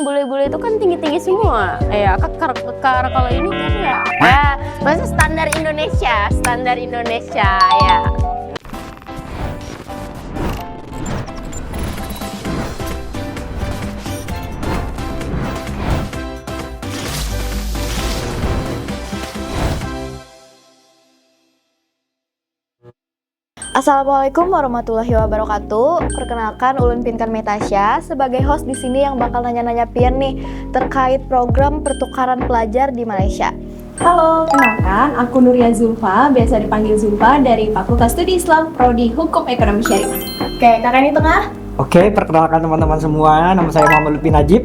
bule-bule itu kan tinggi-tinggi semua. Ya, kekar kalau ini kan ya. Maksudnya standar Indonesia ya. Assalamualaikum warahmatullahi wabarakatuh. Perkenalkan Ulun Pinkan Metasya sebagai host di sini yang bakal nanya-nanya Pian nih terkait program pertukaran pelajar di Malaysia. Halo, kenalkan aku Nuria Zulfa, biasa dipanggil Zulfa dari Fakultas Studi Islam Prodi Hukum Ekonomi Syariah. Oke, kakak ini tengah. Oke, perkenalkan teman-teman semua, nama saya Muhammad Lutfi Najib.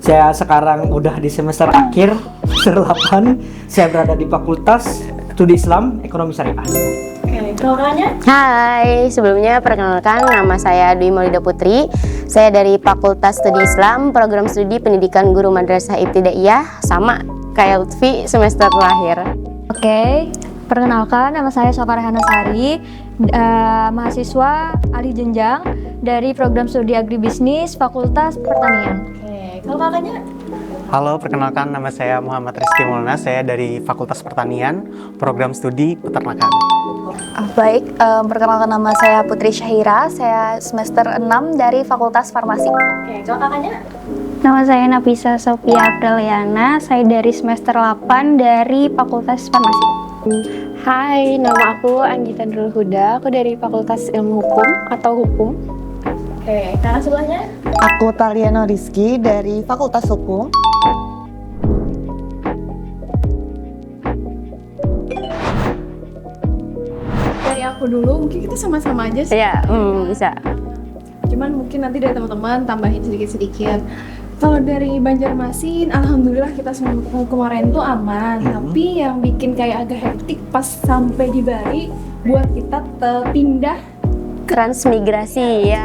Saya sekarang udah di semester akhir, semester 8. Saya berada di Fakultas Studi Islam Ekonomi Syariah. Oke, kenalkannya. Hai, sebelumnya perkenalkan nama saya Dwi Maulida Putri. Saya dari Fakultas Studi Islam, Program Studi Pendidikan Guru Madrasah Ibtidaiyah, sama kayak Lutfi semester terakhir. Oke, perkenalkan nama saya Safar Hanasari, mahasiswa alih jenjang dari Program Studi Agribisnis Fakultas Pertanian. Oke, kalau kakaknya. Halo, perkenalkan nama saya Muhammad Rizky Maulana, saya dari Fakultas Pertanian, Program Studi Peternakan. Baik, perkenalkan nama saya Putri Syahira, saya semester 6 dari Fakultas Farmasi. Oke, kalau kakaknya. Nama saya Nafisa Sofia Apriliana, saya dari semester 8 dari Fakultas Farmasi. Hai, nama aku Anggita Nurul Huda, aku dari Fakultas Ilmu Hukum atau Hukum. Oke, kakak sebelahnya. Aku Taliano Rizky dari Fakultas Hukum. Dari aku dulu, mungkin kita sama-sama aja sih. Ya, bisa. Cuman mungkin nanti dari teman-teman tambahin sedikit-sedikit. Kalau dari Banjarmasin, alhamdulillah kita semua kemarin tuh aman. Tapi yang bikin kayak agak hektik pas sampai di Bali, buat kita pindah. Transmigrasi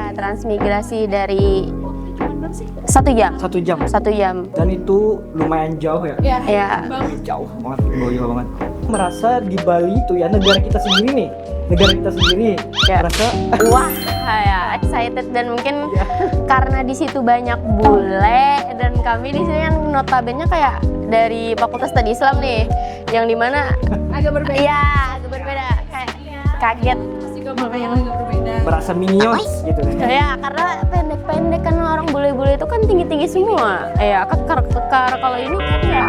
dari Cuman sih. 1 jam. 1 jam. 1 jam. Dan itu lumayan jauh ya. Ya. Jauh banget, boyo banget. Merasa di Bali itu ya negara kita sendiri nih. Ya. Merasa Wah, ya excited dan mungkin karena di situ banyak bule dan kami di sini yang notabene kayak dari Fakultas Studi Islam nih, yang dimana Agak berbeda. iya agak berbeda, kayak kaget. Juga bakal yang agak berbeda. merasa minions gitu. Ya karena pendek-pendek kan orang bule-bule itu kan tinggi-tinggi semua. Ya kekar kalau ini kan ya.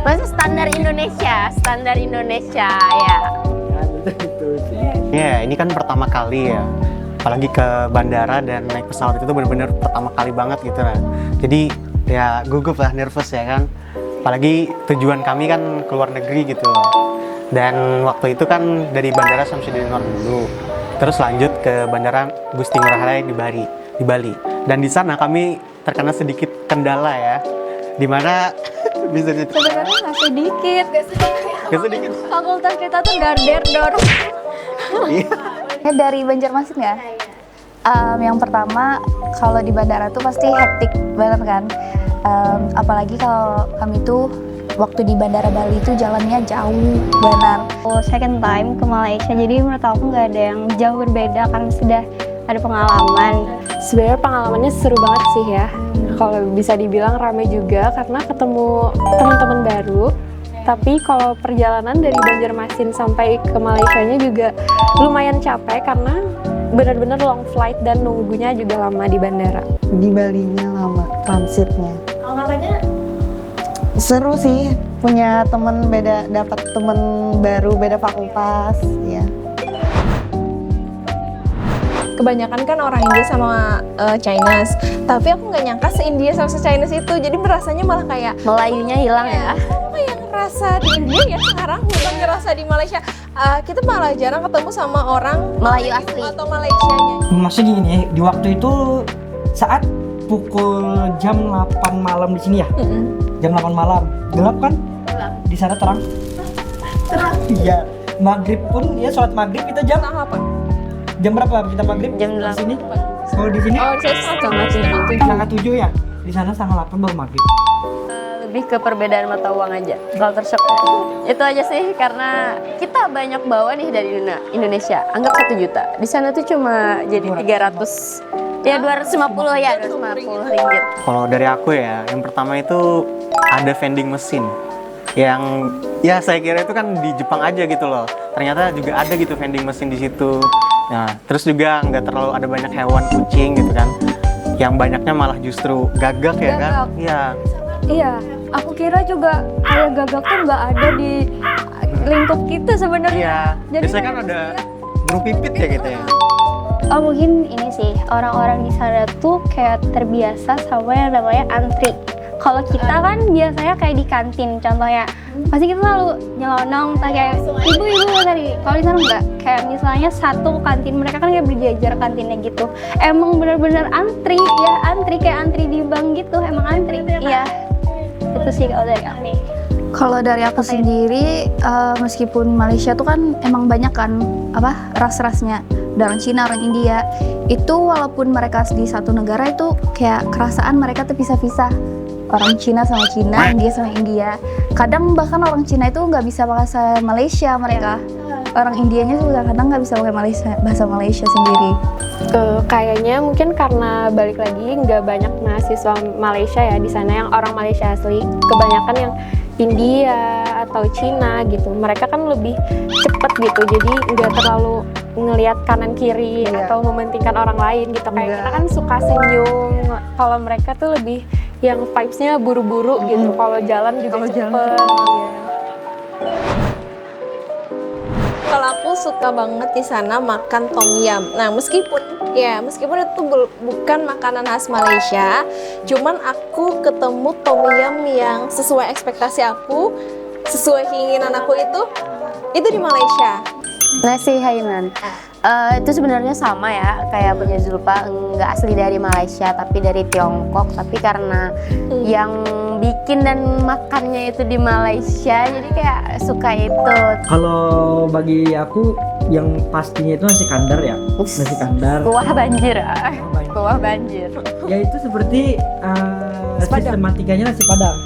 Maksudnya standar Indonesia ya. Gitu sih. Ya, ini kan pertama kali ya, apalagi ke bandara dan naik pesawat itu benar-benar pertama kali banget gitu lah. Jadi ya gugup lah, nervous ya kan. Apalagi tujuan kami kan ke luar negeri gitu. Dan waktu itu kan dari Bandara Samsudin Anwar dulu, terus lanjut ke Bandara Gusti Ngurah Rai di Bali. Dan di sana kami terkena sedikit kendala ya, dimana bisa Sebenarnya nggak sedikit. sedikit. Fakultas kita tuh garder dorong. Dari Banjarmasin ya? Yang pertama, kalau di bandara tuh pasti hektik banget kan. Apalagi kalau kami tuh waktu di Bandara Bali itu jalannya jauh banget. Second time ke Malaysia, jadi menurut aku nggak ada yang jauh berbeda karena sudah ada pengalaman. Sebenarnya pengalamannya seru banget sih ya. Kalau bisa dibilang rame juga karena ketemu teman-teman baru. Tapi kalau perjalanan dari Banjarmasin sampai ke Malaysianya juga lumayan capek karena benar-benar long flight dan nunggunya juga lama di bandara. Di Balinya lama transitnya. Kalau kakaknya. Seru sih, punya temen beda, dapat temen baru beda fakultas ya. Kebanyakan kan orang India sama Chinese, tapi aku nggak nyangka se-India sama se-Chinese itu, jadi berasanya malah kayak Melayunya hilang ya. kayak ngerasa di India ya sekarang, bukan ngerasa di Malaysia. Kita malah jarang ketemu sama orang Melayu asli atau Malaysianya. Maksudnya gini, di waktu itu saat pukul jam 8 malam di sini ya. Jam 8 malam. Gelap kan? Gelap. Di sana terang. Terang. Iya. Maghrib pun ya, sholat maghrib kita jam apa? jam berapa kita maghrib? Jam di sini. Kalau di sini Oh, saya setengah 7 ya. Di sana setengah 8 baru maghrib. Lebih ke perbedaan mata uang aja, culture shock. Itu aja sih, karena kita banyak bawa nih dari Indonesia. Anggap 1 juta. Di sana tuh cuma jadi 300 Ya 250 ya, 250 ringgit. Kalau dari aku ya, yang pertama itu ada vending mesin yang ya saya kira itu kan di Jepang aja gitu loh. Ternyata juga ada gitu vending mesin di situ. Nah, terus juga nggak terlalu ada banyak hewan kucing gitu kan. Yang banyaknya malah justru gagak ya kan? Gagak. Iya. Iya, aku kira juga kayak gagak tuh nggak ada di lingkup kita sebenarnya. Iya. Jadi Biasanya kan kayak ada burung pipit ya gitu ya. Oh mungkin ini sih, orang-orang di sana tuh kayak terbiasa sama yang namanya antri. Kalau kita kan biasanya kayak di kantin, contohnya pasti kita selalu nyelonong, entah kayak ibu-ibu tadi. Kalau di sana enggak, kayak misalnya satu kantin, mereka kan kayak berjajar kantinnya gitu. Emang bener-bener antri, ya antri kayak antri di bank gitu, emang antri. Iya, itu sih kalau dari aku. Kalau dari aku sendiri, meskipun Malaysia tuh kan emang banyak kan ras-rasnya, ada orang Cina, orang India. Itu walaupun mereka di satu negara itu kayak kerasaan mereka tuh pisah-pisah. Orang Cina sama Cina, India sama India. Kadang bahkan orang Cina itu nggak bisa bahasa Malaysia mereka. Orang Indianya juga kadang nggak bisa pakai bahasa Malaysia sendiri. Kayaknya mungkin karena balik lagi nggak banyak mahasiswa Malaysia ya di sana yang orang Malaysia asli. Kebanyakan yang India atau Cina gitu. Mereka kan lebih cepet gitu, jadi nggak terlalu ngelihat kanan kiri atau mementingkan orang lain gitu. Kayak kita kan suka senyum. Kalau mereka tuh lebih yang vibes-nya buru-buru gitu. Kalau jalan juga cepet. Kalau aku suka banget di sana makan tom yum. Nah, meskipun itu bukan makanan khas Malaysia, cuman aku ketemu tom yum yang sesuai ekspektasi aku, sesuai keinginan aku itu di Malaysia. Nasi Hainan. Itu sebenarnya sama ya, kayak punya Zulfa, nggak asli dari Malaysia tapi dari Tiongkok. Tapi karena yang bikin dan makannya itu di Malaysia, jadi kayak suka itu. Kalau bagi aku yang pastinya itu nasi kandar ya, nasi kandar. Kuah banjir, kuah banjir. Ya itu seperti sistematikanya nasi padang.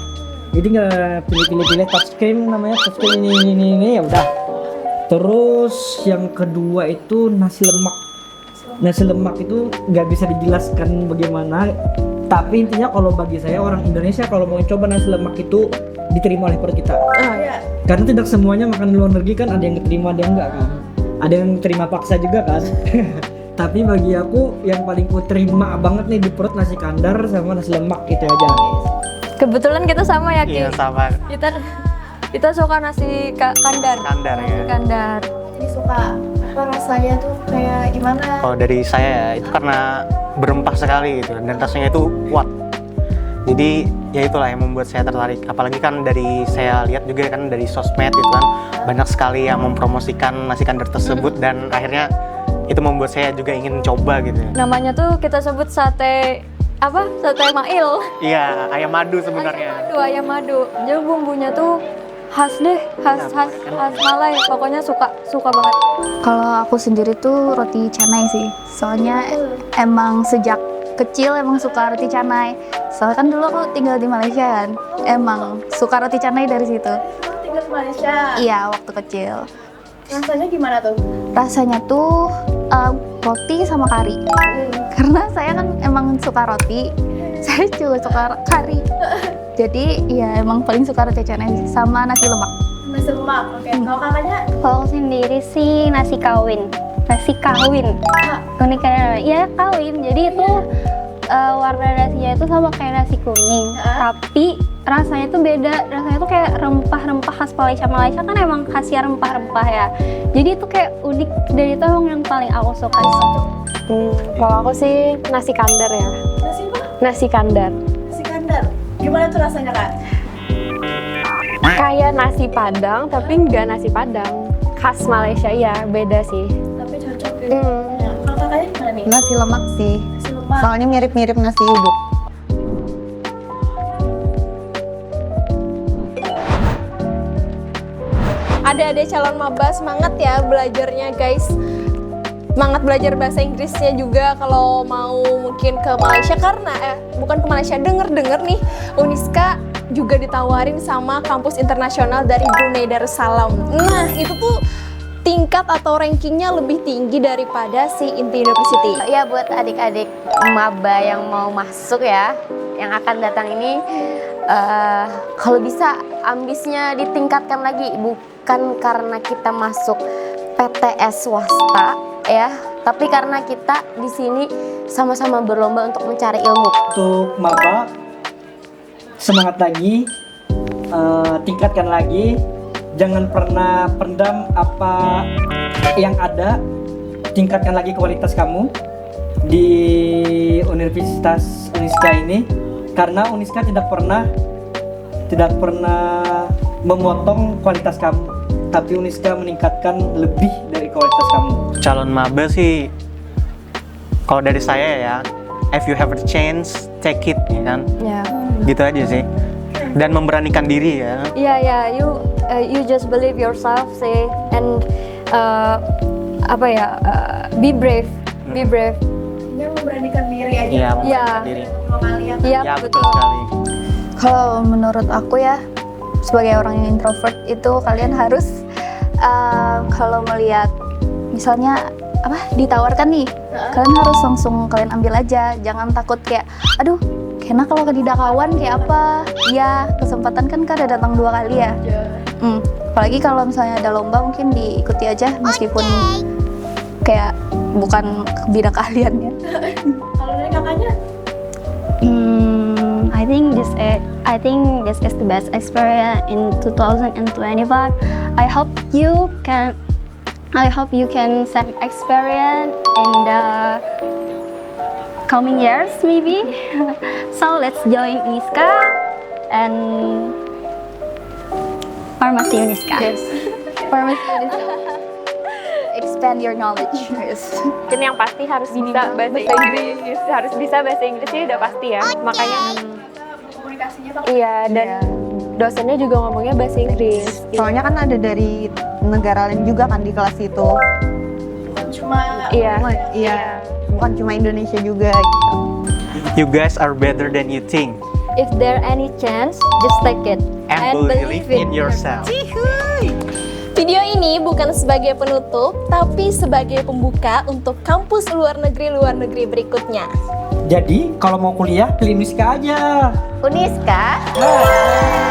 Jadi nggak pilih-pilih touchscreen namanya, touchscreen ini ya udah. Terus yang kedua itu nasi lemak. Nasi lemak itu nggak bisa dijelaskan bagaimana. Tapi intinya kalau bagi saya orang Indonesia kalau mau coba nasi lemak itu diterima oleh perut kita. Karena tidak semuanya makan di luar negeri kan, ada yang diterima, ada yang enggak kan. Ada yang terima paksa juga kan. Tapi bagi aku yang paling ku terima banget nih di perut nasi kandar sama nasi lemak itu aja. Kebetulan kita sama ya, Ki. Iya sama. Kita suka nasi kandar. Kandar ya. Nasi kandar. Ini suka apa rasanya tuh kayak gimana? Kalau dari saya ya, itu karena berempah sekali gitu dan rasanya itu kuat. Jadi ya itulah yang membuat saya tertarik. Apalagi kan dari saya lihat juga kan dari sosmed itu kan banyak sekali yang mempromosikan nasi kandar tersebut dan akhirnya itu membuat saya juga ingin coba gitu. Namanya tuh kita sebut sate mail. Iya, ayam madu sebenarnya. Ayam madu. Jadi bumbunya tuh khas deh, khas Malay. Pokoknya suka banget. Kalau aku sendiri tuh roti canai sih. Soalnya emang sejak kecil emang suka roti canai. Soalnya kan dulu aku tinggal di Malaysia kan. Emang suka roti canai dari situ. Tinggal di Malaysia. Iya, waktu kecil. Rasanya gimana tuh? Rasanya tuh roti sama kari. Karena saya kan emang suka roti, saya juga suka kari. Jadi ya emang paling suka roti canai sama nasi lemak. Nasi lemak. Oke. Kalau kakaknya? Kalau aku sendiri sih nasi kawin. Nasi kawin. Uniknya ya kawin. Jadi itu warna nasinya itu sama kayak nasi kuning. Tapi rasanya tuh beda. Rasanya tuh kayak rempah-rempah khas Malaysia. Malaysia kan emang khasnya rempah-rempah ya. Jadi itu kayak unik dan itu emang yang paling aku suka. Kalau aku sih nasi kandar ya. Nasi apa? Nasi kandar. Nasi kandar. Gimana tuh rasanya, Kak? Kayak nasi Padang tapi nggak nasi Padang. Khas Malaysia ya, beda sih. Tapi cocok gitu. Ya. Kalau kakaknya gimana nih? Nasi lemak sih. Nasi lemak. Soalnya mirip-mirip nasi uduk. Adik-adik calon maba semangat ya belajarnya guys. Semangat belajar bahasa Inggrisnya juga kalau mau mungkin ke Malaysia karena bukan ke Malaysia, denger nih Uniska juga ditawarin sama kampus internasional dari Brunei Darussalam. Nah itu tuh tingkat atau rankingnya lebih tinggi daripada si Inti University. Ya buat adik-adik maba yang mau masuk ya, yang akan datang ini, kalau bisa ambisnya ditingkatkan lagi, bukan karena kita masuk PTS swasta ya, tapi karena kita di sini sama-sama berlomba untuk mencari ilmu. Untuk maba, semangat lagi, tingkatkan lagi, jangan pernah pendam apa yang ada, tingkatkan lagi kualitas kamu di Universitas Uniska ini, karena Uniska tidak pernah memotong kualitas kamu, tapi Uniska meningkatkan lebih dari kualitas kamu. Calon maba sih, kalau dari saya ya, if you have the chance, take it, ya kan? Ya. Gitu aja sih. Dan memberanikan diri ya. Yeah, you just believe yourself, say, and be brave. Dia memberanikan diri aja. Iya, memberanikan Iya. diri. Iya, Ya, betul sekali. Kalau menurut aku ya, sebagai orang yang introvert itu kalian harus kalau melihat misalnya ditawarkan nih, kalian harus langsung kalian ambil aja, jangan takut kayak aduh kayaknya kalau tidak kawan kayak apa ya, kesempatan kan kada datang 2 kali ya. Apalagi kalau misalnya ada lomba mungkin diikuti aja meskipun kayak bukan bidang kalian ya. Kalau dari kakaknya? I think this is the best experience in 2025. I hope you can same experience in the coming years maybe. So let's join Uniska and Farmasi Uniska. Yes. Expand your knowledge. Yes. Dan yang pasti harus bisa bahasa Inggris. Harus bisa bahasa Inggris sih udah pasti ya. Makanya Komunikasinya tuh. iya, dan dosennya juga ngomongnya bahasa Inggris. Soalnya kan ada dari negara lain juga kan di kelas itu. Bukan cuma Iya. Iya, bukan cuma Indonesia juga gitu. You guys are better than you think. If there any chance, just take it And believe in yourself. Video ini bukan sebagai penutup, tapi sebagai pembuka untuk kampus luar negeri berikutnya. Jadi kalau mau kuliah pilih Uniska aja. Uniska. Nah.